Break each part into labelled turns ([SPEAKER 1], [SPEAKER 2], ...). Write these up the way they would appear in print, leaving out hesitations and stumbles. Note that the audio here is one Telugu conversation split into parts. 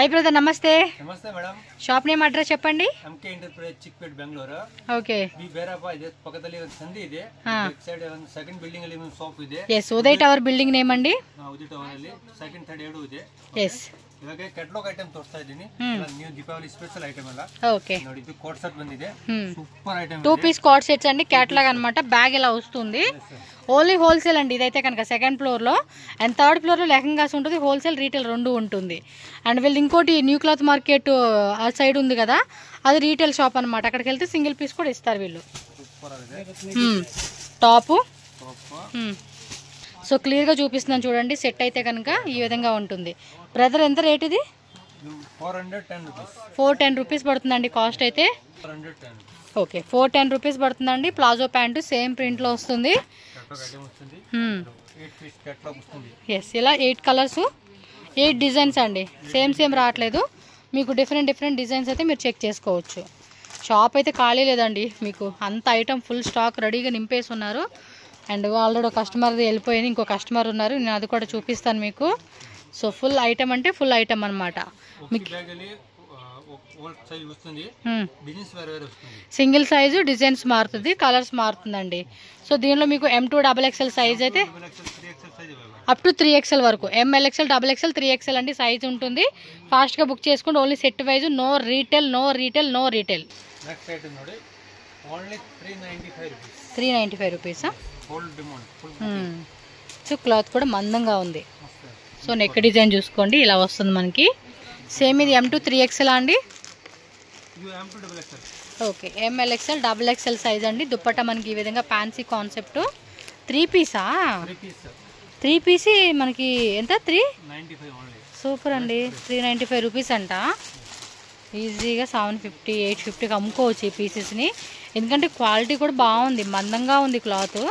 [SPEAKER 1] हाई ब्रदर नमस्ते
[SPEAKER 2] नमस्ते मैडम
[SPEAKER 1] शॉप नेम अड्रेस चेप्पंడి
[SPEAKER 2] MK enterprise Chickpet Bengaluru
[SPEAKER 1] okay
[SPEAKER 2] बी ಬೇರಪ್ಪ ಇದೆ ಪಕ್ಕದಲ್ಲಿ ಒಂದು ಸಂಧಿ ಇದೆ ಲೆಫ್ಟ್ ಸೈಡ್ ಒಂದು ಸೆಕೆಂಡ್ ಬಿಲ್ಡಿಂಗ್ ಅಲ್ಲಿ ಒಂದು ಶಾಪ್ ಇದೆ
[SPEAKER 1] yes Uday tower building name ಅಂడి
[SPEAKER 2] ಉದಯ್ ಟವರ್ ಅಲ್ಲಿ ಸೆಕೆಂಡ್ ಥರ್ಡ್ ಎರಡು ಇದೆ
[SPEAKER 1] yes
[SPEAKER 2] ಇವಾಗ ಕ್ಯಾಟಲಾಗ್ ಐಟಮ್ ತೋರಿಸ್ತಾ ಇದ್ದೀನಿ ನ್ಯೂ ದೀಪಾವಳಿ ಸ್ಪೆಷಲ್ ಐಟಮ್ ಅಲ್ಲ
[SPEAKER 1] ఓకే
[SPEAKER 2] ನೋಡಿ ಇದು ಕೋಟ್ ಸೆಟ್ ಬಂದಿದೆ super item
[SPEAKER 1] 2 piece coat sets అండి క్యాటలాగ్ అన్నమాట బ్యాగ్ ఇలా వస్తుంది ఓన్లీ హోల్సేల్ అండి ఇదైతే కనుక సెకండ్ ఫ్లోర్ లో అండ్ థర్డ్ ఫ్లోర్ లో లెహంగాస్ ఉంటుంది హోల్సేల్ రీటైల్ రెండు ఉంటుంది అండ్ వీళ్ళు ఇంకోటి న్యూ క్లాత్ మార్కెట్ ఆ సైడ్ ఉంది కదా అది రీటైల్ షాప్ అన్నమాట అక్కడికి వెళ్తే సింగిల్ పీస్ కూడా ఇస్తారు వీళ్ళు టాప్ సో క్లియర్ గా చూపిస్తున్నాను చూడండి సెట్ అయితే కనుక ఈ విధంగా ఉంటుంది బ్రదర్ ఎంత రేట్ ఇది 410 రూపీస్ పడుతుందండి కాస్ట్ అయితే ఓకే 410 రూపీస్ పడుతుందండి ప్లాజో ప్యాంటు సేమ్ ప్రింట్ లో వస్తుంది ఎస్ ఇలా 8 కలర్స్ 8 డిజైన్స్ అండి సేమ్ రావట్లేదు మీకు డిఫరెంట్ డిజైన్స్ అయితే మీరు చెక్ చేసుకోవచ్చు షాప్ అయితే ఖాళీ లేదండి మీకు అంత ఐటమ్ ఫుల్ స్టాక్ రెడీగా నింపేసి ఉన్నారు అండ్ ఆల్రెడీ ఒక కస్టమర్ వెళ్ళిపోయింది ఇంకో కస్టమర్ ఉన్నారు నేను అది కూడా చూపిస్తాను మీకు సో ఫుల్ ఐటమ్ అంటే ఫుల్ ఐటమ్ అన్నమాట సింగిల్ సైజు డిజైన్స్ మారుతుంది కలర్స్ మారుతుందండి సో దీనిలో మీకు M2 XXL సైజ్ అయితే అప్ టు 3XL వరకు MLXL XXL 3XL అండి సైజ్ ఉంటుంది ఫాస్ట్ గా బుక్ చేసుకోండి only set wise no retail
[SPEAKER 2] next item ನೋಡಿ ఓన్లీ
[SPEAKER 1] 395 రూపీస్ సో క్లాత్ కూడా మందంగా ఉంది సో నెక్ డిజైన్ చూసుకోండి ఇలా వస్తుంది మనకి సేమ్ ఇది M2 3XL అండి ఓకే MLXL XXL సైజ్ అండి దుప్పట్టా మనకి ఈ విధంగా ఫ్యాన్సీ కాన్సెప్ట్ 3 పీసా 3 పీస్ మనకి ఎంత 395 సూపర్ అండి 395 రూపీస్ అంట ఈజీగా 750 850కి అమ్ముకోవచ్చు ఈ పీసెస్ని ఎందుకంటే క్వాలిటీ కూడా బాగుంది మందంగా ఉంది క్లాత్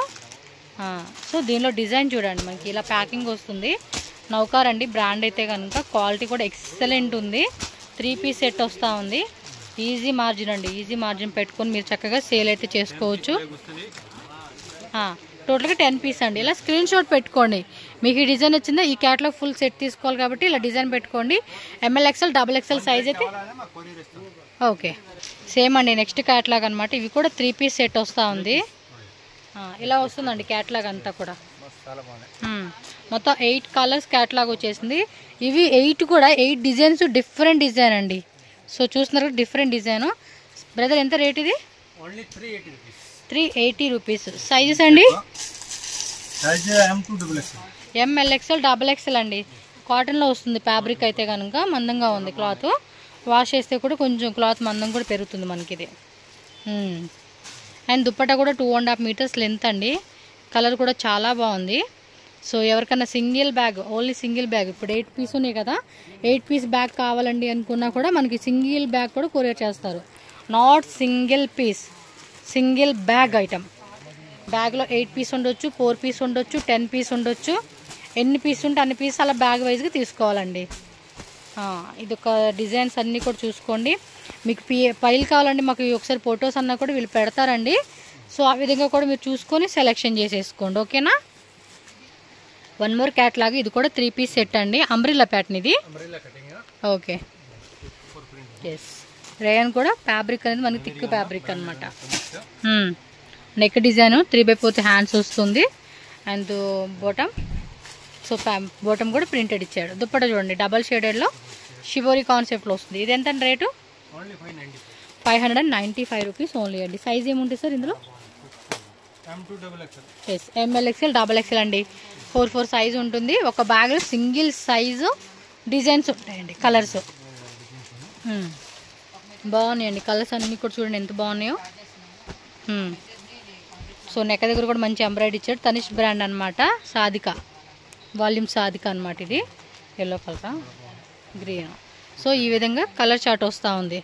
[SPEAKER 1] సో దీనిలో డిజైన్ చూడండి మనకి ఇలా ప్యాకింగ్ వస్తుంది నౌకార్ అండి బ్రాండ్ అయితే కనుక క్వాలిటీ కూడా ఎక్సలెంట్ ఉంది 3 పీస్ సెట్ వస్తూ ఉంది ఈజీ మార్జిన్ అండి ఈజీ మార్జిన్ పెట్టుకొని మీరు చక్కగా సేల్ అయితే చేసుకోవచ్చు టోటల్గా 10 పీస్ అండి ఇలా స్క్రీన్ షాట్ పెట్టుకోండి మీకు ఈ డిజైన్ వచ్చిందా ఈ క్యాటలాగ్ ఫుల్ సెట్ తీసుకోవాలి కాబట్టి ఇలా డిజైన్ పెట్టుకోండి MLXL XXL సైజ్ అయితే ఓకే సేమ్ అండి నెక్స్ట్ క్యాటలాగ్ అనమాట ఇవి కూడా 3 పీస్ సెట్ వస్తూ ఉంది ఇలా వస్తుందండి క్యాటలాగ్ అంతా కూడా మొత్తం 8 కలర్స్ క్యాటలాగ్ వచ్చేసింది ఇవి 8 కూడా 8 డిజైన్స్ డిఫరెంట్ డిజైన్ అండి సో చూస్తున్నారు డిఫరెంట్ డిజైన్ బ్రదర్ ఎంత రేట్ ఇది 380 రూపీస్ సైజెస్ అండి MLXL XXL అండి కాటన్లో వస్తుంది ఫ్యాబ్రిక్ అయితే కనుక మందంగా ఉంది క్లాత్ వాష్ చేస్తే కూడా కొంచెం క్లాత్ మందం కూడా పెరుగుతుంది మనకి ఇది అండ్ దుప్పట్టా కూడా 2.5 మీటర్స్ లెంత్ అండి కలర్ కూడా చాలా బాగుంది సో ఎవరికైనా single bag only single bag ఇప్పుడు 8 పీస్ ఉన్నాయి కదా 8 పీస్ బ్యాగ్ కావాలండి అనుకున్నా కూడా మనకి సింగిల్ బ్యాగ్ కూడా కొరియర్ చేస్తారు not single piece single bag item బ్యాగ్లో 8 పీస్ ఉండొచ్చు 4 పీస్ ఉండొచ్చు 10 పీస్ ఉండొచ్చు ఎన్ని పీస్ ఉంటే అన్ని పీస్ అలా బ్యాగ్ వైజ్గా తీసుకోవాలండి ఇది ఒక డిజైన్స్ అన్నీ కూడా చూసుకోండి మీకు పైల్ కావాలండి మాకు ఒకసారి ఫొటోస్ అన్నా కూడా వీళ్ళు పెడతారండి సో ఆ విధంగా కూడా మీరు చూసుకొని సెలెక్షన్ చేసేసుకోండి ఓకేనా వన్ మోర్ క్యాట్లాగ్ ఇది కూడా 3 పీస్ సెట్ అండి అంబ్రిల్లా ప్యాటర్న్ ఇది ఓకే ఎస్ రేయన్ కూడా ఫ్యాబ్రిక్ అనేది మనకి థిక్ ఫ్యాబ్రిక్ అనమాట నెక్ డిజైన్ 3/4 హ్యాండ్స్ వస్తుంది అండ్ బాటమ్ సో బాటమ్ కూడా ప్రింటెడ్ ఇచ్చాడు దుప్పట చూడండి డబల్ షేడెడ్లో షిబోరి కాన్సెప్ట్లో వస్తుంది ఇది ఎంత రేటు 595 రూపీస్ ఓన్లీ అండి సైజ్ ఏముంటుంది సార్ ఇందులో ఎస్ MLXL XXL అండి 4 సైజ్ ఉంటుంది ఒక బ్యాగ్లో సింగిల్ సైజు డిజైన్స్ ఉంటాయండి కలర్స్ బాగున్నాయండి కలర్స్ అన్నీ కూడా చూడండి ఎంత బాగున్నాయో సో నెక్క దగ్గర కూడా మంచి ఎంబ్రాయిడరీ ఇచ్చాడు తనిష్ బ్రాండ్ అనమాట సాధిక వాల్యూమ్ సాధిక అనమాట ఇది ఎల్లో కలర్ గ్రీన్ సో ఈ విధంగా కలర్ చార్ట్ వస్తూ ఉంది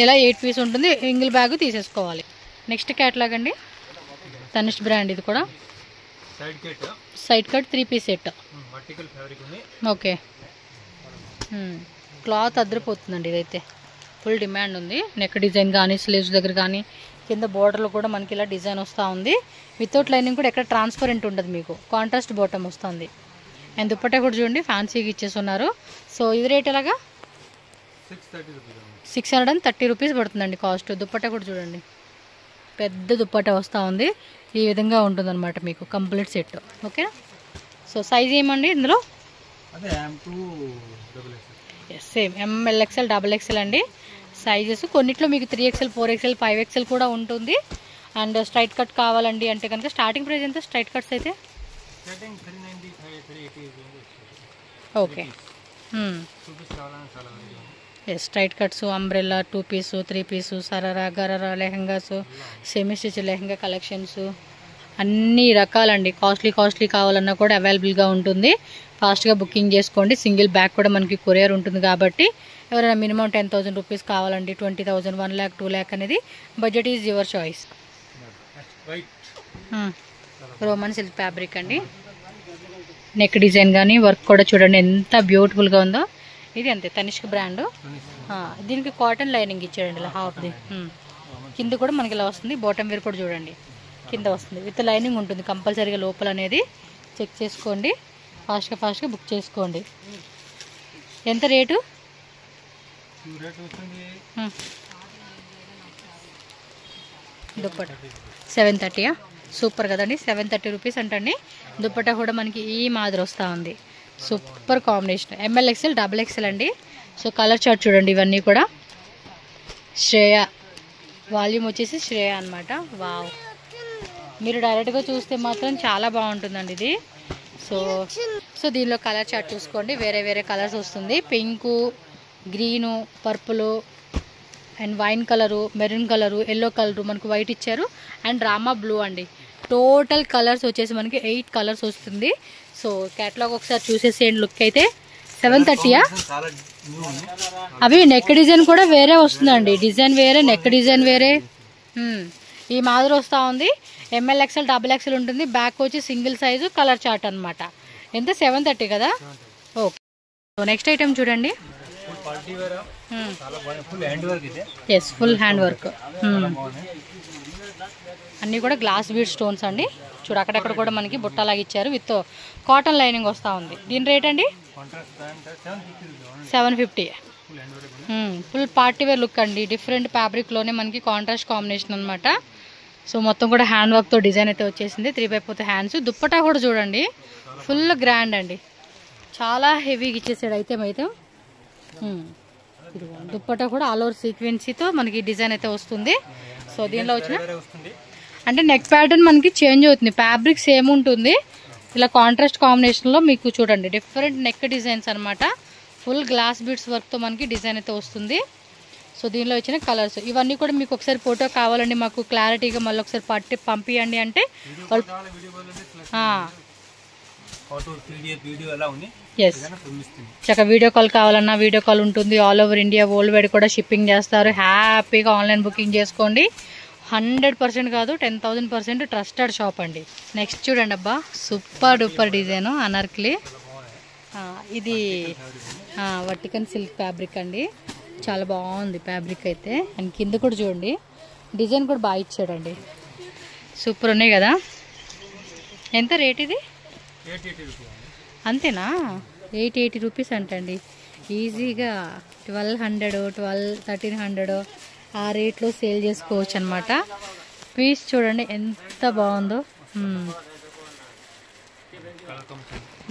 [SPEAKER 1] ఇలా 8 పీస్ ఉంటుంది సింగిల్ బ్యాగ్ తీసేసుకోవాలి నెక్స్ట్ క్యాటలాగ్ అండి తనిష్ బ్రాండ్ ఇది కూడా side cut 3 piece set okay cloth అదిరిపోతుందండి ఇదైతే ఫుల్ డిమాండ్ ఉంది నెక్ డిజైన్ కానీ స్లీవ్స్ దగ్గర కానీ కింద బోర్డర్లో కూడా మనకి ఇలా డిజైన్ వస్తూ ఉంది. వితౌట్ లైనింగ్ కూడా ఎక్కడ ట్రాన్స్పరెంట్ ఉండదు, మీకు కాంట్రాస్ట్ బాటమ్ వస్తుంది. అండ్ దుప్పట్టా కూడా చూడండి ఫ్యాన్సీగా ఇచ్చేస్తున్నారు. సో ఇది రేట్ ఎలాగా 630 రూపీస్ పడుతుందండి కాస్ట్. దుప్పట్టా కూడా చూడండి పెద్ద దుప్పట్టా వస్తూ ఉంది. ఈ విధంగా ఉంటుందన్నమాట మీకు complete set. Okay, so size ఏమండి ఇందులో? సేమ్ MLXL XXL అండి సైజెస్. కొన్నిట్లో మీకు 3XL 4XL 5XL కూడా ఉంటుంది. అండ్ స్ట్రైట్ కట్ కావాలండి అంటే కనుక స్టార్టింగ్ ప్రైస్ ఎంత స్ట్రైట్ కట్స్ అయితే? Okay, straight cuts, umbrella, 2 piece 3 piece, sharara, gharara, lehengas, semi stitch lehenga collections అన్ని రకాలండి. కాస్ట్లీ కావాలన్నా కూడా అవైలబుల్గా ఉంటుంది. ఫాస్ట్గా బుకింగ్ చేసుకోండి. సింగిల్ బ్యాగ్ కూడా మనకి కొరియర్ ఉంటుంది కాబట్టి ఎవరైనా మినిమం 10,000 రూపీస్ కావాలండి, 20,000, 1 lakh 2 lakh అనేది budget is your choice. Roman silk fabric అండి. నెక్ డిజైన్ కానీ వర్క్ కూడా చూడండి ఎంత బ్యూటిఫుల్గా ఉందో. ఇది అంతే తనిష్క్ బ్రాండ్. దీనికి కాటన్ లైనింగ్ ఇచ్చాడండి ఇలా హాఫ్ది. కింద కూడా మనకి ఇలా వస్తుంది. బాటమ్ వేర్ కూడా చూడండి కింద వస్తుంది, విత్ లైనింగ్ ఉంటుంది కంపల్సరీగా లోపల అనేది. చెక్ చేసుకోండి, ఫాస్ట్గా బుక్ చేసుకోండి. ఎంత రేటు? దుప్పట్టా 730. సూపర్ కదండి, 730 రూపీస్ అంటండి. దుప్పట్టా కూడా మనకి ఈ మాదిరి వస్తూ ఉంది. Super combination. MLXL XXL అండి. సో కలర్ చార్ట్ చూడండి. ఇవన్నీ కూడా శ్రేయ వాల్యూమ్ వచ్చేసి శ్రేయ అనమాట. వావ్, మీరు డైరెక్ట్గా చూస్తే మాత్రం చాలా బాగుంటుందండి ఇది. సో దీనిలో కలర్ చార్ట్ చూసుకోండి. వేరే కలర్స్ వస్తుంది. Pink, green, purple and wine colour, maroon colour, yellow colour, మనకు వైట్ ఇచ్చారు అండ్ రామా బ్లూ అండి. టోటల్ కలర్స్ వచ్చేసి మనకి 8 కలర్స్ వస్తుంది. సో క్యాటలాగ్ ఒకసారి చూసేసేయండి. లుక్ అయితే 730. అవి నెక్ డిజైన్ కూడా వేరే వస్తుందండి. డిజైన్ వేరే, నెక్ డిజైన్ వేరే ఈ మాదిరి వస్తూ ఉంది. MLXL XXL ఉంటుంది. బ్యాక్ వచ్చి సింగిల్ సైజు కలర్ చార్ట్ అనమాట. ఎంత? 730 కదా. ఓకే, సో నెక్స్ట్ ఐటమ్ చూడండి. Yes, full hand work. అన్నీ కూడా గ్లాస్ బీడ్ స్టోన్స్ అండి. చూడు అక్కడక్కడ కూడా మనకి బుట్టలాగా ఇచ్చారు. విత్ కాటన్ లైనింగ్ వస్తూ ఉంది. దీని రేట్ అండి 750. ఫుల్ పార్టీ వేర్ లుక్ అండి. డిఫరెంట్ ఫ్యాబ్రిక్లోనే మనకి కాంట్రాస్ట్ కాంబినేషన్ అనమాట. సో మొత్తం కూడా హ్యాండ్ వర్క్తో డిజైన్ అయితే వచ్చేసింది. 3/4 హ్యాండ్స్. దుప్పటా కూడా చూడండి ఫుల్ గ్రాండ్ అండి. చాలా హెవీగా ఇచ్చేసాడు అయితే దుప్పటా కూడా ఆల్ ఓవర్ సీక్వెన్సీతో మనకి డిజైన్ అయితే వస్తుంది. సో దీనిలో వచ్చిన అంటే నెక్ ప్యాటర్న్ మనకి చేంజ్ అవుతుంది. ఫ్యాబ్రిక్ సేమ్ ఉంటుంది. ఇలా కాంట్రాస్ట్ కాంబినేషన్లో మీకు చూడండి డిఫరెంట్ నెక్ డిజైన్స్ అనమాట. ఫుల్ గ్లాస్ బీడ్స్ వర్క్తో మనకి డిజైన్ అయితే వస్తుంది. సో దీనిలో వచ్చిన కలర్స్ ఇవన్నీ కూడా మీకు ఒకసారి ఫోటో కావాలండి మాకు క్లారిటీగా మళ్ళీ ఒకసారి పట్టి పంపించండి అంటే ఎస్ చక్కగా వీడియో కాల్ కావాలన్నా వీడియో కాల్ ఉంటుంది. All over India world wide కూడా షిప్పింగ్ చేస్తారు. హ్యాపీగా ఆన్లైన్ బుకింగ్ చేసుకోండి. 100% కాదు 10,000% ట్రస్టెడ్ షాప్ అండి. నెక్స్ట్ చూడండి అబ్బా, సూపర్ డూపర్ డిజైన్ అనార్కలి. ఇది వర్టికన్ సిల్క్ ఫ్యాబ్రిక్ అండి. చాలా బాగుంది ఫ్యాబ్రిక్ అయితే. అండ్ కింద కూడా చూడండి డిజైన్ కూడా బాగా ఇచ్చాడండి. సూపర్ ఉన్నాయి కదా. ఎంత రేట్ ఇది? అంతేనా? 880 రూపీస్ అంటండి. ఈజీగా 1200 1300 ఆ రేట్లో సేల్ చేసుకోవచ్చు అనమాట. పీస్ చూడండి ఎంత బాగుందో.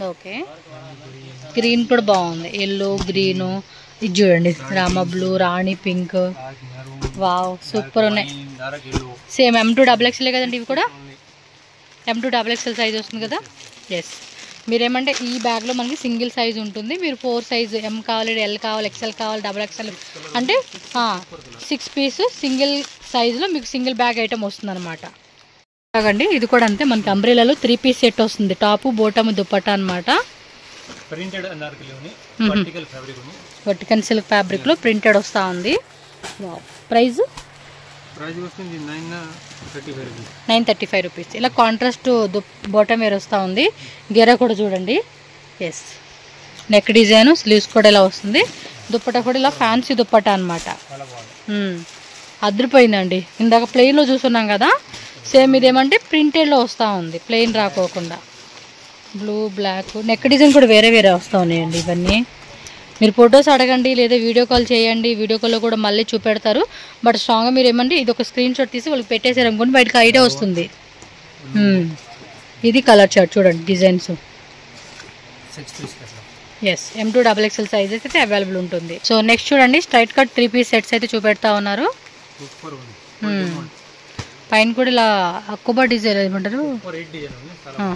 [SPEAKER 1] ఓకే, గ్రీన్ కూడా బాగుంది. ఎల్లో, గ్రీను, ఇది చూడండి రామా బ్లూ, రాణి పింక్. వావ్, సూపర్ ఉన్నాయి. సేమ్ M2 XXL కదండి ఇవి కూడా. M2 XXL సైజ్ వస్తుంది కదా. ఎస్, మీరేమంటే ఈ బ్యాగ్లో మనకి సింగిల్ సైజ్ ఉంటుంది. మీరు 4 సైజు M కావాలి, L కావాలి, XL కావాలి, XXL అంటే 6 పీస్ సింగిల్ సైజులో మీకు సింగిల్ బ్యాగ్ ఐటమ్ వస్తుంది అనమాట. అలాగండి ఇది కూడా అంతే. మనకి అంబ్రెలాలో 3 పీస్ సెట్ వస్తుంది. టాపు, బోటమ్, దుప్పట్టా అనమాట. వర్టికన్ సిల్క్ ఫ్యాబ్రిక్ లో ప్రింటెడ్ వస్తా ఉంది. Price 935 rupees. ఇలా కాంట్రాస్ట్ బాటమ్ వేర్ వస్తూ ఉంది. గెరా కూడా చూడండి. ఎస్, నెక్ డిజైన్, స్లీవ్స్ కూడా ఇలా వస్తుంది. దుప్పట్టా కూడా ఇలా ఫ్యాన్సీ దుప్పట్టా అనమాట. అదిరిపోయిందండి. ఇందాక ప్లెయిన్లో చూస్తున్నాం కదా, సేమ్ ఇదేమంటే ప్రింటెడ్లో వస్తూ ఉంది, ప్లెయిన్ రాకోకుండా. బ్లూ, బ్లాక్, నెక్ డిజైన్ కూడా వేరే వేరే వస్తూ ఉన్నాయండి. ఇవన్నీ మీరు ఫొటోస్ అడగండి లేదా వీడియో కాల్ చేయండి, వీడియో కాల్లో కూడా మళ్ళీ చూపెడతారు. బట్ స్ట్రాంగ్గా మీరు ఏమంటే ఇది ఒక స్క్రీన్ షాట్ తీసి వాళ్ళకి పెట్టేసారు అనుకోండి, బయటకు ఐడియా వస్తుంది. ఇది కలర్ చార్ట్ చూడండి, డిజైన్స్. ఎస్, M2XXL సైజెస్ అయితే అవైలబుల్ ఉంటుంది. సో నెక్స్ట్ చూడండి, స్ట్రైట్ కట్ 3 పీస్ సెట్స్ అయితే చూపెడతా ఉన్నారు. పైన కూడా ఇలా హక్కుబా డిజైన్ ఏమంటారు,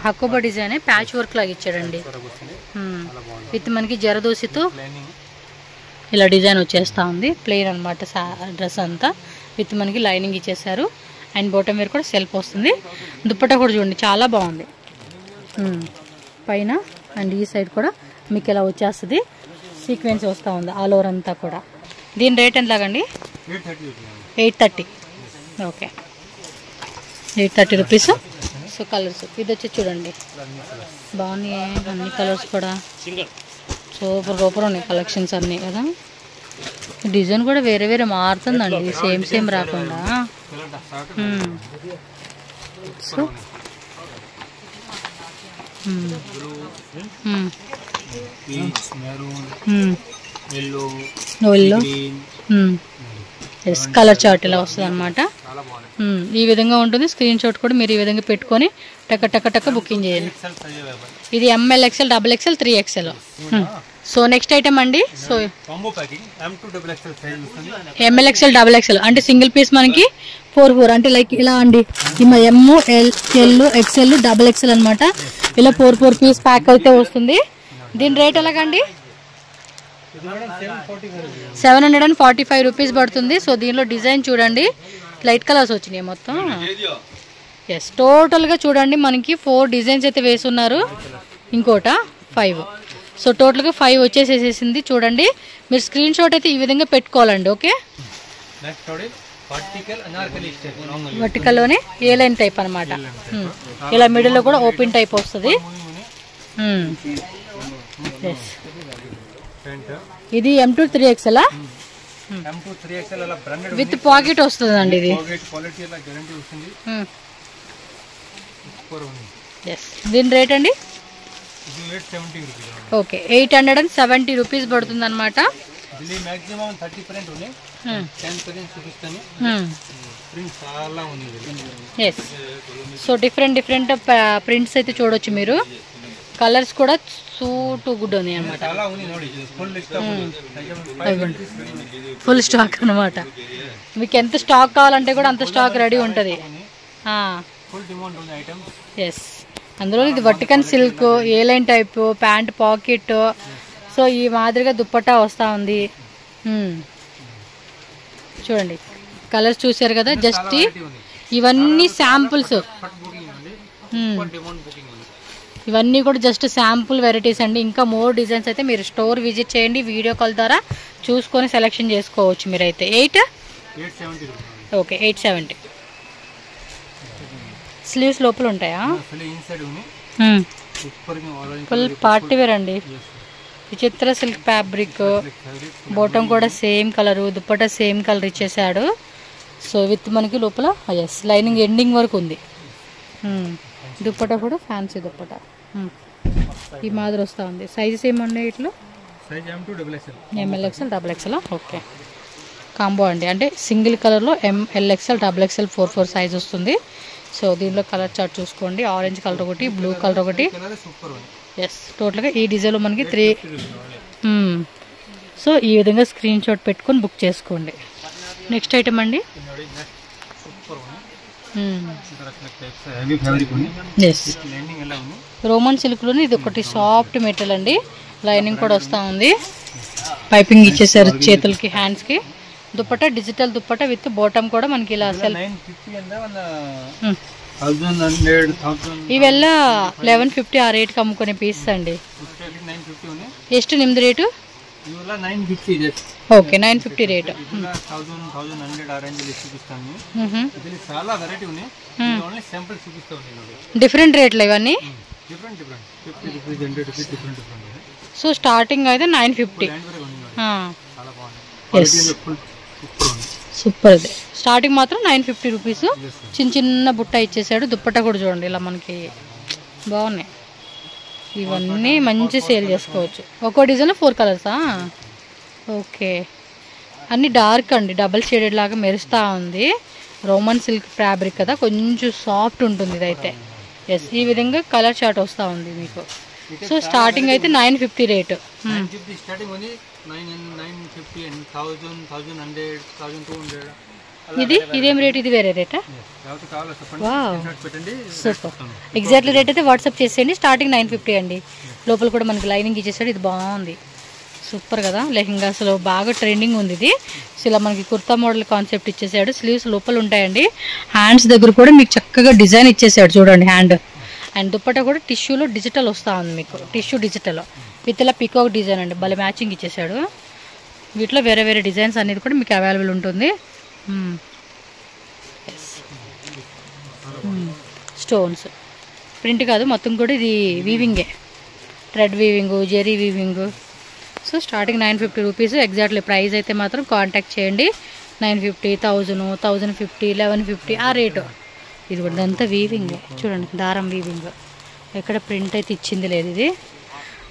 [SPEAKER 1] హక్కుబా డిజైన్ ప్యాచ్ వర్క్ లాగా ఇచ్చాడండి. విత్ మనకి జరదోసితో ఇలా డిజైన్ వచ్చేస్తూ ఉంది. ప్లెయిన్ అనమాట డ్రెస్ అంతా, విత్ మనకి లైనింగ్ ఇచ్చేసారు. అండ్ బాటమ్ వేర్ కూడా సెల్ఫ్ వస్తుంది. దుప్పట్టా కూడా చూడండి చాలా బాగుంది పైన. అండ్ ఈ సైడ్ కూడా మీకు ఇలా వచ్చేస్తుంది, సీక్వెన్స్ వస్తూ ఉంది ఆల్ ఓవర్ అంతా కూడా. దీని రేట్ ఎంత లాగండి? 830. Okay, 830 rupees. సో కలర్స్ ఇది వచ్చి చూడండి బాగున్నాయి అన్ని కలర్స్ కూడా, సూపర్ సూపర్ ఉన్నాయి కలెక్షన్స్ అన్నీ కదా. డిజైన్ కూడా వేరే వేరే మారుతుందండి, సేమ్ సేమ్ రాకుండా. సో కలర్ చార్ట్ ఇలా వస్తుంది అనమాట. ఈ విధంగా ఉంటుంది. స్క్రీన్ షాట్ కూడా మీరు ఈ విధంగా పెట్టుకొని టక్క టక్క టక్క బుకింగ్ చేయండి. ఇది ML XL, XXL, 3XL. So next item అండి, సో ML XL, XXL అంటే సింగిల్ పీస్ మనకి 4 అంటే లైక్ ఇలా అండి. M, L, XL, XXL అనమాట. ఇలా 4 పీస్ ప్యాక్ అయితే వస్తుంది. దీని రేట్ ఎలాగండి? 745 రూపీస్ పడుతుంది. సో దీనిలో డిజైన్ చూడండి, లైట్ కలర్స్ వచ్చినాయి మొత్తం. ఎస్, టోటల్గా చూడండి మనకి 4 డిజైన్స్ అయితే వేసున్నారు, ఇంకోట 5. సో టోటల్గా 5 వచ్చేసేసింది. చూడండి మీరు స్క్రీన్ షాట్ అయితే ఈ విధంగా పెట్టుకోవాలండి. ఓకే, వర్టికల్లోనే ఏ లైన్ టైప్ అనమాట. ఇలా మిడిల్లో కూడా ఓపెన్ టైప్ వస్తుంది. ఇది M2 3XL విత్ పాకెట్ వస్తుంది అండి. ఇది దీని రేట్ అండి? ఓకే, 870 రూపీస్ పడుతుంది అనమాట. ఎస్, సో డిఫరెంట్ ప్రింట్స్ అయితే చూడొచ్చు మీరు. కలర్స్ కూడా సూటు గుడ్ ఉన్నాయి అనమాట. ఫుల్ స్టాక్ అనమాట. మీకు ఎంత స్టాక్ కావాలంటే కూడా అంత స్టాక్ రెడీ ఉంటుంది. ఎస్, అందులో ఇది వర్టికన్ silk, A line type, pant pocket. So ఈ మాదిరిగా దుప్పట్టా వస్తూ ఉంది. చూడండి కలర్స్ చూసారు కదా. జస్ట్ ఇవన్నీ శాంపుల్స్, ఇవన్నీ కూడా జస్ట్ శాంపుల్ వెరైటీస్ అండి. ఇంకా మోర్ డిజైన్స్ అయితే మీరు స్టోర్ విజిట్ చేయండి, వీడియో కాల్ ద్వారా చూసుకొని సెలెక్షన్ చేసుకోవచ్చు మీరైతే. 870. ఓకే, 870. స్లీవ్స్ లోపల ఉంటాయా? ఫుల్ పార్టీ వేర్ అండి. విచిత్ర సిల్క్ ఫ్యాబ్రిక్, బాటమ్ కూడా same colour, dupatta same colour ఇచ్చేసాడు. సో విత్ మనకి లోపల ఎస్ లైనింగ్ ఎండింగ్ వరకు ఉంది. దుప్పట్టా కూడా ఫ్యాన్సీ దుప్పట్టా ఈ మాదిరి వస్తూ ఉంది. సైజెస్ ఏమున్నాయి ఇట్లా? ML XL, XXL. Okay, combo అండి. అంటే సింగిల్ కలర్లో ML XL, XXL 4 సైజ్ వస్తుంది. సో దీనిలో కలర్ చార్ట్ చూసుకోండి. ఆరెంజ్ కలర్ ఒకటి, బ్లూ కలర్ ఒకటి. ఎస్, టోటల్గా ఈ డిజైన్లో మనకి 3. సో ఈ విధంగా స్క్రీన్ షాట్ పెట్టుకొని బుక్ చేసుకోండి. నెక్స్ట్ ఐటమ్ అండి, రోమన్ సిల్క్లోని ఇది ఒకటి సాఫ్ట్ మెటీరియల్ అండి. లైనింగ్ కూడా వస్తూ ఉంది. పైపింగ్ ఇచ్చేసారు చేతులకి, హ్యాండ్స్కి. Dupatta digital dupatta with bottom కూడా మనకి ఇలా సెల్ఫ్. ఇವೆಲ್ಲ 1150 ಆ ರೇಟ್ಗೆ ಅಮ್ಕೊನೆ ಪೀಸ್ ಅಂడి. ಎಷ್ಟು ನಿಮ್ದು ರೇಟು? Okay, 950 rate. డిఫరెంట్ రేట్లు ఇవన్నీ. సో స్టార్టింగ్ అయితే 950. సూపర్ ఇది. స్టార్టింగ్ మాత్రం 950 రూపీస్. చిన్న చిన్న బుట్ట ఇచ్చేసాడు. దుప్పట్టా కూడా చూడండి ఇలా మనకి బాగున్నాయి. ఇవన్నీ మంచి సేల్ చేసుకోవచ్చు. ఒక్కో డిజైన్ 4 కలర్సా? ఓకే. అన్నీ డార్క్ అండి, డబల్ షేడెడ్ లాగా మెరుస్తూ ఉంది. రోమన్ సిల్క్ ఫ్యాబ్రిక్ కదా, కొంచెం సాఫ్ట్ ఉంటుంది ఇదైతే. ఎస్, ఈ విధంగా కలర్ చార్ట్ వస్తూ ఉంది మీకు. సో స్టార్టింగ్ అయితే 950 రేటు. ఇదేం రేట్? ఇది వేరే రేటా? సూపర్. ఎగ్జాక్ట్లీ రేట్ అయితే వాట్సాప్ చేసేయండి. స్టార్టింగ్ 950 అండి. లోపల కూడా మనకి లైనింగ్ ఇచ్చేసాడు. ఇది బాగుంది, సూపర్ కదా. లెహంగా అసలు బాగా ట్రెండింగ్ ఉంది ఇది. సో ఇలా మనకి కుర్తా మోడల్ కాన్సెప్ట్ ఇచ్చేసాడు. స్లీవ్స్ లోపల ఉంటాయండి. హ్యాండ్స్ దగ్గర కూడా మీకు చక్కగా డిజైన్ ఇచ్చేసాడు చూడండి హ్యాండ్. అండ్ దుప్పట్టా కూడా టిష్యూలో డిజిటల్ వస్తూ ఉంది మీకు. టిష్యూ డిజిటల్ విత్ ఇలా పికాక్ డిజైన్ అండి, భలే మ్యాచింగ్ ఇచ్చేసాడు. వీటిలో వేరే వేరే డిజైన్స్ అనేది కూడా మీకు అవైలబుల్ ఉంటుంది. స్టోన్స్ ప్రింట్ కాదు, మొత్తం కూడా ఇది వీవింగే, thread weaving, zari weaving. So starting 950 rupees. Exactly price అయితే మాత్రం కాంటాక్ట్ చేయండి. 950, 1000, 1050, 1150 ఆ రేటు. ఇది కూడా అంతా వీవింగ్ చూడండి, దారం వీవింగ్. ఎక్కడ ప్రింట్ అయితే ఇచ్చింది లేదు. ఇది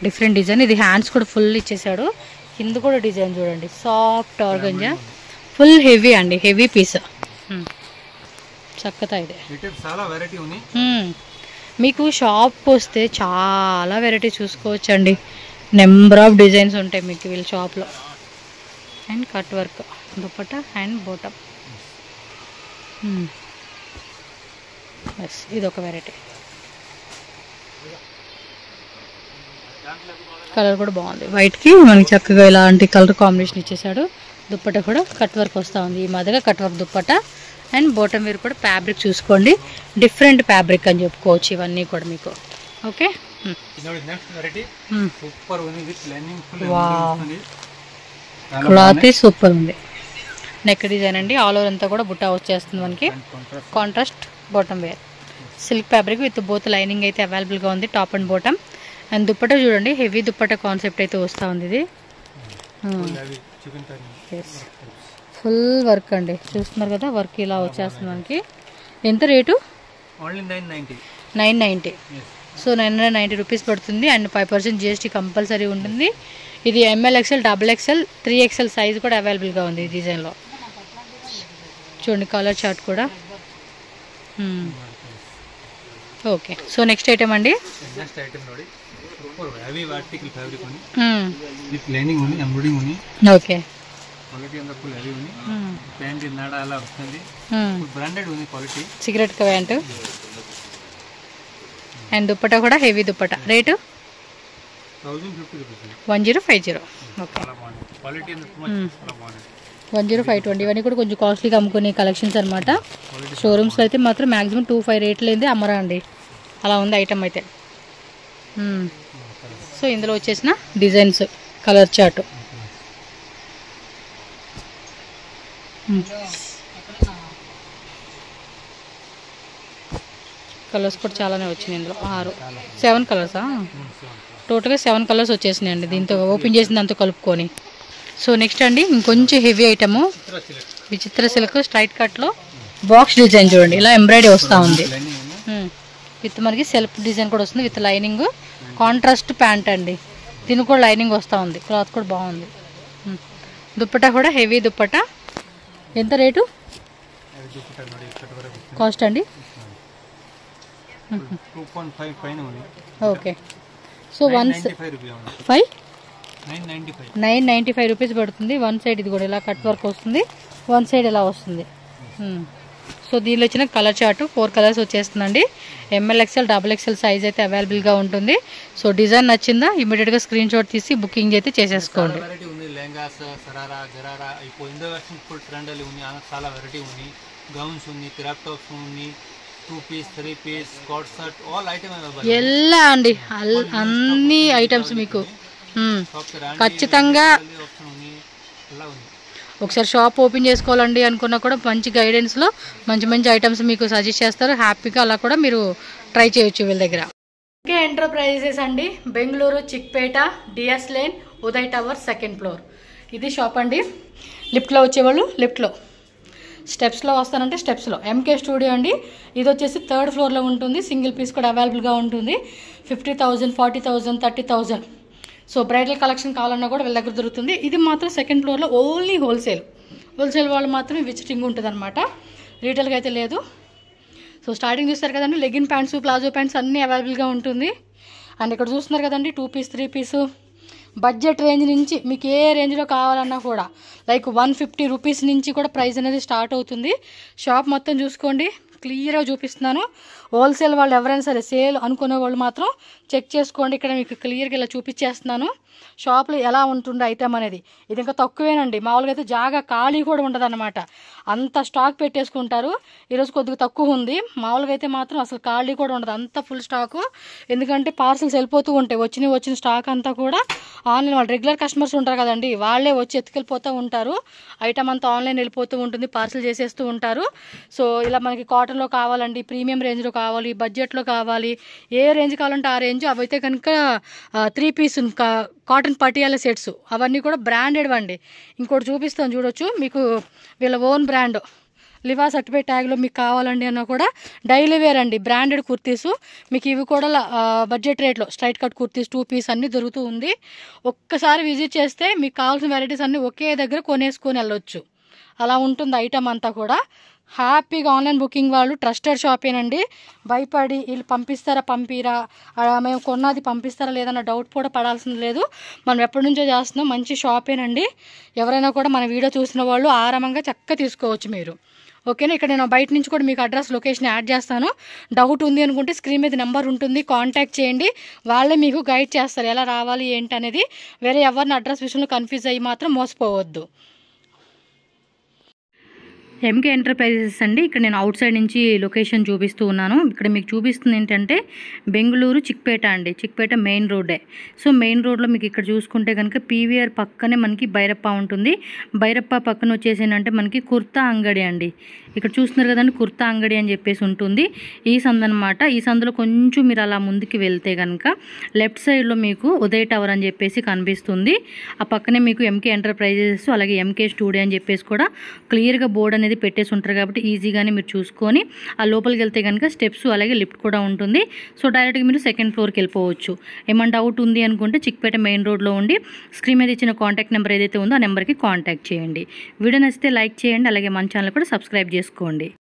[SPEAKER 1] డిఫరెంట్ డిజైన్. ఇది హ్యాండ్స్ కూడా ఫుల్ ఇచ్చేసాడు. కింద కూడా డిజైన్ చూడండి, సాఫ్ట్ ఆర్గంజా, ఫుల్ హెవీ అండి, హెవీ పీస్. చక్కతా ఇదే. మీకు షాప్కి వస్తే చాలా వెరైటీ చూసుకోవచ్చు అండి. నెంబర్ ఆఫ్ డిజైన్స్ ఉంటాయి మీకు వీళ్ళ షాప్లో. And cut work dupatta and bottom. Yes, ఇది ఒక వెరైటీ. కలర్ కూడా బాగుంది. వైట్కి మనకి చక్కగా ఇలాంటి కలర్ కాంబినేషన్ ఇచ్చేసాడు. దుప్పట్టా కూడా కట్ వర్క్ వస్తూ ఉంది. ఈ మాదిరిగా cut work dupatta and bottom wear కూడా ఫ్యాబ్రిక్ చూసుకోండి, డిఫరెంట్ ఫ్యాబ్రిక్ అని చెప్పుకోవచ్చు ఇవన్నీ కూడా మీకు. ఓకే, క్లాత్ సూపర్ ఉంది. నెక్ డిజైన్ అండి, ఆల్ ఓవర్ అంతా కూడా బుట్టా వచ్చేస్తుంది మనకి. Contrast bottom wear, silk fabric with both lining అయితే అవైలబుల్గా ఉంది, top and bottom. And dupatta చూడండి, హెవీ దుప్పట్టా కాన్సెప్ట్ అయితే వస్తూ ఉంది. ఇది ఫుల్ వర్క్ అండి, చూస్తున్నారు కదా, వర్క్ ఇలా వచ్చేస్తుంది మనకి. ఎంత రేటు? 990. సో 990 రూపీస్ పడుతుంది. అండ్ 5% GST కంపల్సరీ ఉంటుంది. ఇది ML XL, XXL, 3XL size కూడా అవైలబుల్గా ఉంది ఈ డిజైన్లో. చూడండి కలర్ చార్ట్ కూడా. ఓకే, సో నెక్స్ట్ ఐటమ్ అండి. Okay, cigarette pant and dupatta కూడా హెవీ దుప్పట్టా. రేటు 1050. ఓకే, 10,520. ఇవన్నీ కూడా కొంచెం కాస్ట్లీగా అమ్ముకునే కలెక్షన్స్ అనమాట. షోరూమ్స్లో అయితే మాత్రం మ్యాక్సిమం 25 రేట్లు ఏంది అమ్మరా అండి, అలా ఉంది ఐటమ్ అయితే. సో ఇందులో వచ్చేసిన డిజైన్స్, కలర్ చార్ట్. కలర్స్ కూడా చాలానే వచ్చినాయి ఇందులో. 7 కలర్సా? టోటల్గా 7 కలర్స్ వచ్చేసినాయి అండి దీంతో ఓపెన్ చేసిన దాంతో కలుపుకొని. సో నెక్స్ట్ అండి ఇంకొంచెం హెవీ ఐటము, విచిత్ర సిల్క్ స్ట్రైట్ కట్లో బాక్స్ డిజైన్ చూడండి, ఇలా ఎంబ్రాయిడరీ వస్తూ ఉంది. విత్ మనకి సెల్ఫ్ డిజైన్ కూడా వస్తుంది విత్ లైనింగ్. కాంట్రాస్ట్ ప్యాంట్ అండి, దీనికి కూడా లైనింగ్ వస్తూ ఉంది. క్లాత్ కూడా బాగుంది. దుప్పట్టా కూడా హెవీ దుప్పట్టా. ఎంత రేటు కాస్ట్ అండి? ఓకే, సో 995 రూపీస్ పడుతుంది. వన్ సైడ్ ఇది కూడా ఇలా కట్ వర్క్ వస్తుంది, వన్ సైడ్ ఇలా వస్తుంది. సో దీనిలో వచ్చిన కలర్ చార్ట్ 4 కలర్స్ వచ్చేస్తుందండి. ML XL, XXL సైజ్ అయితే అవైలబుల్గా ఉంటుంది. సో డిజైన్ నచ్చిందా ఇమీడియట్గా స్క్రీన్ షాట్ తీసి బుకింగ్ అయితే చేసేసుకోండి. ఎలా అండి అన్ని ఐటమ్స్ మీకు ఖచ్చితంగా. ఒకసారి షాప్ ఓపెన్ చేసుకోవాలండి అనుకున్నా కూడా మంచి గైడెన్స్లో మంచి మంచి ఐటమ్స్ మీకు సజెస్ట్ చేస్తారు. హ్యాపీగా అలా కూడా మీరు ట్రై చేయొచ్చు వీళ్ళ దగ్గర. ఓకే, ఎంటర్ప్రైజెస్ అండి, Bengaluru Chickpet, DS lane, Uday tower, 2nd floor. ఇది షాప్ అండి. లిఫ్ట్లో వచ్చేవాళ్ళు లిఫ్ట్లో, స్టెప్స్లో వస్తానంటే స్టెప్స్లో ఎంకే స్టూడియో అండి. ఇది వచ్చేసి 3rd ఫ్లోర్లో ఉంటుంది. సింగిల్ పీస్ కూడా అవైలబుల్గా ఉంటుంది. 50,000, 40,000, 30,000. సో బ్రైడల్ కలెక్షన్ కావాలన్నా కూడా వీళ్ళ దగ్గర దొరుకుతుంది. ఇది మాత్రం 2nd ఫ్లోర్లో ఓన్లీ హోల్సేల్ వాళ్ళు మాత్రమే విజిటింగ్ ఉంటుంది అనమాట. రీటైల్గా అయితే లేదు. సో స్టార్టింగ్ చూస్తారు కదండి, లెగిన్ ప్యాంట్స్, ప్లాజో ప్యాంట్స్ అన్నీ అవైలబుల్గా ఉంటుంది. అండ్ ఇక్కడ చూస్తున్నారు కదండి 2 పీస్ 3 పీసు బడ్జెట్ రేంజ్ నుంచి మీకు ఏ రేంజ్లో కావాలన్నా కూడా లైక్ 150 రూపీస్ నుంచి కూడా ప్రైస్ అనేది స్టార్ట్ అవుతుంది. షాప్ మొత్తం చూసుకోండి, క్లియర్గా చూపిస్తున్నాను. హోల్సేల్ వాళ్ళు ఎవరైనా సరే సేల్ అనుకునే వాళ్ళు మాత్రం చెక్ చేసుకోండి. ఇక్కడ మీకు క్లియర్గా ఇలా చూపించేస్తున్నాను షాప్లో ఎలా ఉంటుంది ఐటమ్ అనేది. ఇది ఇంకా తక్కువేనండి. మామూలుగా అయితే జాగా ఖాళీ కూడా ఉండదు అనమాట, అంత స్టాక్ పెట్టేసుకుంటారు. ఈరోజు కొద్దిగా తక్కువ ఉంది. మామూలుగా అయితే మాత్రం అసలు ఖాళీ కూడా ఉండదు, అంత ఫుల్ స్టాకు. ఎందుకంటే పార్సల్స్ వెళ్ళిపోతూ ఉంటాయి. వచ్చిన స్టాక్ అంతా కూడా ఆన్లైన్, వాళ్ళు రెగ్యులర్ కస్టమర్స్ ఉంటారు కదండి, వాళ్ళే వచ్చి ఎత్తుకెళ్ళిపోతూ ఉంటారు. ఐటమ్ అంతా ఆన్లైన్ వెళ్ళిపోతూ ఉంటుంది, పార్సల్ చేసేస్తూ ఉంటారు. సో ఇలా మనకి కాటన్లో కావాలండి, ప్రీమియం రేంజ్లో కావాలి, బడ్జెట్లో కావాలి, ఏ రేంజ్ కావాలంటే ఆ రేంజ్. అవైతే కనుక 3 పీస్ కాటన్ పటియాల సెట్స్ అవన్నీ కూడా బ్రాండెడ్ అండి. ఇంకోటి చూపిస్తాను చూడొచ్చు, మీకు వీళ్ళ ఓన్ బ్రాండ్ లివా సర్టిఫైడ్ ట్యాగ్లో మీకు కావాలండి అన్నా కూడా డైలీ వేర్ అండి, బ్రాండెడ్ కుర్తీసు. మీకు ఇవి కూడా బడ్జెట్ రేట్లో స్ట్రైట్ కట్ కుర్తీస్ 2 పీస్ అన్నీ దొరుకుతూ ఉంది. ఒక్కసారి విజిట్ చేస్తే మీకు కావాల్సిన వెరైటీస్ అన్నీ ఒకే దగ్గర కొనేసుకొని వెళ్ళొచ్చు. అలా ఉంటుంది ఐటమ్ అంతా కూడా. హ్యాపీగా ఆన్లైన్ బుకింగ్ వాళ్ళు ట్రస్టెడ్ షాపేనండి. భయపడి వీళ్ళు పంపిస్తారా పంపిరా, మేము కొన్నది పంపిస్తారా లేదన్న డౌట్ కూడా పడాల్సింది లేదు. మనం ఎప్పటి నుంచో చేస్తున్నాం, మంచి షాపేనండి. ఎవరైనా కూడా మన వీడియో చూసిన వాళ్ళు ఆరామంగా చక్కగా తీసుకోవచ్చు మీరు. ఓకేనా. ఇక్కడ నేను బయట నుంచి కూడా మీకు అడ్రస్ లొకేషన్ యాడ్ చేస్తాను. డౌట్ ఉంది అనుకుంటే స్క్రీన్ మీద నెంబర్ ఉంటుంది, కాంటాక్ట్ చేయండి. వాళ్ళే మీకు గైడ్ చేస్తారు ఎలా రావాలి ఏంటి అనేది. వేరే ఎవరిని అడ్రస్ విషయంలో కన్ఫ్యూజ్ అయ్యి మాత్రం మోసపోవద్దు. ఎంకే ఎంటర్ప్రైజెస్ అండి. ఇక్కడ నేను అవుట్ సైడ్ నుంచి లొకేషన్ చూపిస్తూ ఉన్నాను. ఇక్కడ మీకు చూపిస్తుంది ఏంటంటే బెంగళూరు చిక్పేట అండి. చిక్పేట మెయిన్ రోడ్డే. సో మెయిన్ రోడ్లో మీకు ఇక్కడ చూసుకుంటే కనుక పీవీఆర్ పక్కనే మనకి భైరప్ప ఉంటుంది. భైరప్ప పక్కన వచ్చేసి ఏంటంటే మనకి కుర్తా అంగడి అండి. ఇక్కడ చూస్తున్నారు కదండి, కుర్తా అంగడి అని చెప్పేసి ఉంటుంది. ఈ సందు అనమాట. ఈ సందులో కొంచెం మీరు అలా ముందుకు వెళ్తే కనుక లెఫ్ట్ సైడ్లో మీకు ఉదయ్ టవర్ అని చెప్పేసి కనిపిస్తుంది. ఆ పక్కనే మీకు ఎంకే ఎంటర్ప్రైజెస్ అలాగే ఎంకే స్టూడియో అని చెప్పేసి కూడా క్లియర్గా బోర్డు అనేది పెట్టేసి ఉంటారు కాబట్టి ఈజీగానే మీరు చూసుకొని ఆ లోపలికి వెళ్తే కనుక స్టెప్స్ అలాగే లిఫ్ట్ కూడా ఉంటుంది. సో డైరెక్ట్గా మీరు 2nd ఫ్లోర్కి వెళ్ళిపోవచ్చు. ఏమైనా డౌట్ ఉంది అనుకుంటే చిక్పేట మెయిన్ రోడ్లో ఉండి స్క్రీన్ మీద ఇచ్చిన కాంటాక్ట్ నెంబర్ ఏదైతే ఉందో ఆ నెంబర్కి కాంటాక్ట్ చేయండి. వీడియో నచ్చితే లైక్ చేయండి, అలాగే మన ఛానల్ కూడా సబ్స్క్రైబ్ చేసుకోండి.